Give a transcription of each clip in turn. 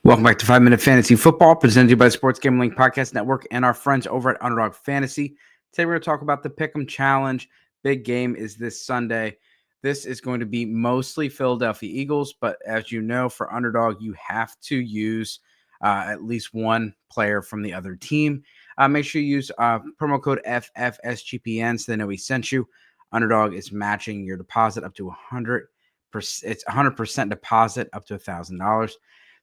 Welcome back to 5 Minute Fantasy Football, presented to you by the Sports Gambling Podcast Network and our friends over at Underdog Fantasy. Today we're going to talk about the Pick'em Challenge. Big game is this Sunday. This is going to be mostly Philadelphia Eagles, but as you know, for Underdog, you have to use at least one player from the other team. Make sure you use promo code FFSGPN so they know we sent you. Underdog is matching your deposit up to 100%. It's 100% deposit up to $1,000.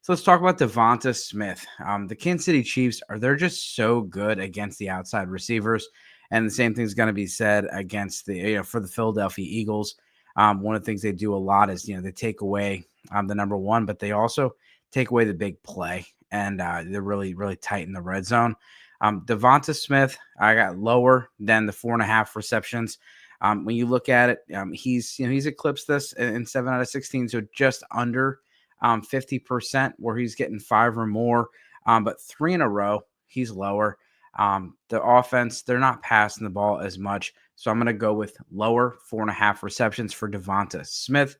So let's talk about Devonta Smith. The Kansas City Chiefs they're just so good against the outside receivers, and the same thing is going to be said against for the Philadelphia Eagles. One of the things they do a lot is they take away the number one, but they also take away the big play, and they're really tight in the red zone. Devonta Smith, I got lower than the 4.5 receptions. When you look at it, he's eclipsed this in 7 out of 16, so just under 50% where he's getting 5 or more, but 3 in a row, he's lower. The offense, they're not passing the ball as much. So I'm going to go with lower 4.5 receptions for Devonta Smith.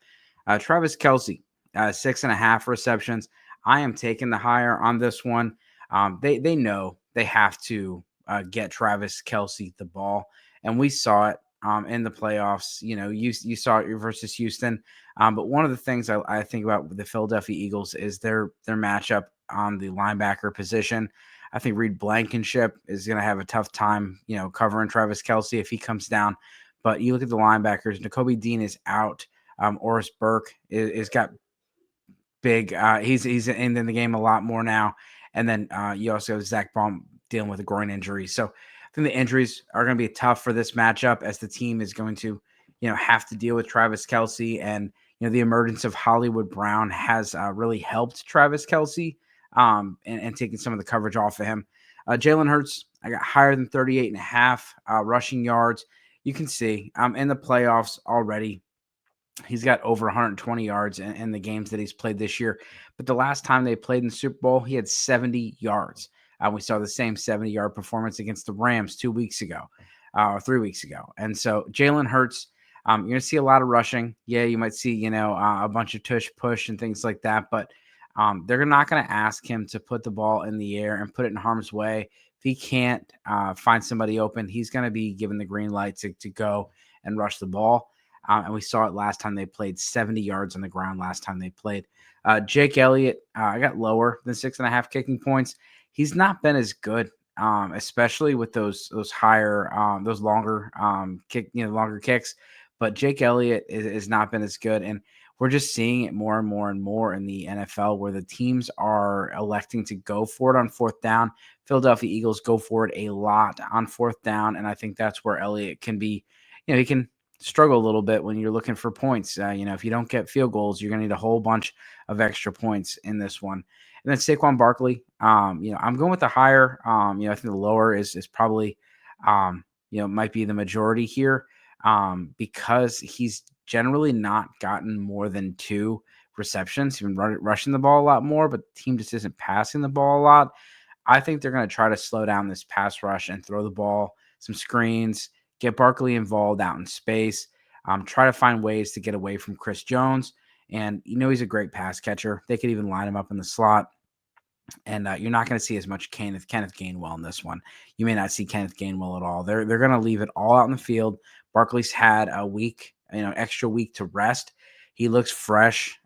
Travis Kelce, 6.5 receptions. I am taking the higher on this one. They know they have to get Travis Kelce the ball, and we saw it in the playoffs. You saw it versus Houston. But one of the things I think about the Philadelphia Eagles is their matchup on the linebacker position. I think Reed Blankenship is going to have a tough time, covering Travis Kelce if he comes down. But you look at the linebackers, Nakobe Dean is out. Oris Burke is got big. He's in the game a lot more now. And then you also have Zach Baum dealing with a groin injury. So I think the injuries are going to be tough for this matchup as the team is going to, have to deal with Travis Kelce. And, the emergence of Hollywood Brown has really helped Travis Kelce and taking some of the coverage off of him. Jalen Hurts, I got higher than 38.5 rushing yards. You can see in the playoffs already, he's got over 120 yards in the games that he's played this year. But the last time they played in the Super Bowl, he had 70 yards. We saw the same 70-yard performance against the Rams 2 weeks ago, or 3 weeks ago. And so Jalen Hurts, you're going to see a lot of rushing. Yeah, you might see, a bunch of tush push and things like that. But they're not going to ask him to put the ball in the air and put it in harm's way. If he can't find somebody open, he's going to be given the green light to go and rush the ball. And we saw it last time they played, 70 yards on the ground last time they played. Jake Elliott, I got lower than 6.5 kicking points. He's not been as good, especially with those higher, those longer longer kicks. But Jake Elliott has not been as good, and we're just seeing it more and more and more in the NFL where the teams are electing to go for it on 4th down. Philadelphia Eagles go for it a lot on 4th down, and I think that's where Elliott can be. He can struggle a little bit when you're looking for points. If you don't get field goals, you're going to need a whole bunch of extra points in this one. And then Saquon Barkley, I'm going with the higher. I think the lower is probably, might be the majority here because he's generally not gotten more than 2 receptions. He's been rushing the ball a lot more, but the team just isn't passing the ball a lot. I think they're going to try to slow down this pass rush and throw the ball, some screens, get Barkley involved out in space, try to find ways to get away from Chris Jones. And he's a great pass catcher. They could even line him up in the slot. And you're not going to see as much Kenneth Gainwell in this one. You may not see Kenneth Gainwell at all. They're going to leave it all out in the field. Barkley's had a week, extra week to rest. He looks fresh.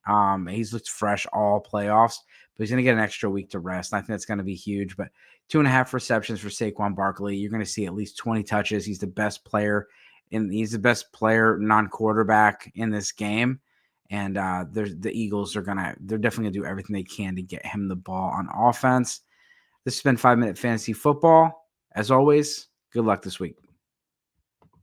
He's looked fresh all playoffs, but he's going to get an extra week to rest. And I think that's going to be huge. But 2.5 receptions for Saquon Barkley. You're going to see at least 20 touches. He's the best player non-quarterback in this game. And the Eagles they're definitely gonna do everything they can to get him the ball on offense. This has been 5 Minute Fantasy Football. As always, good luck this week.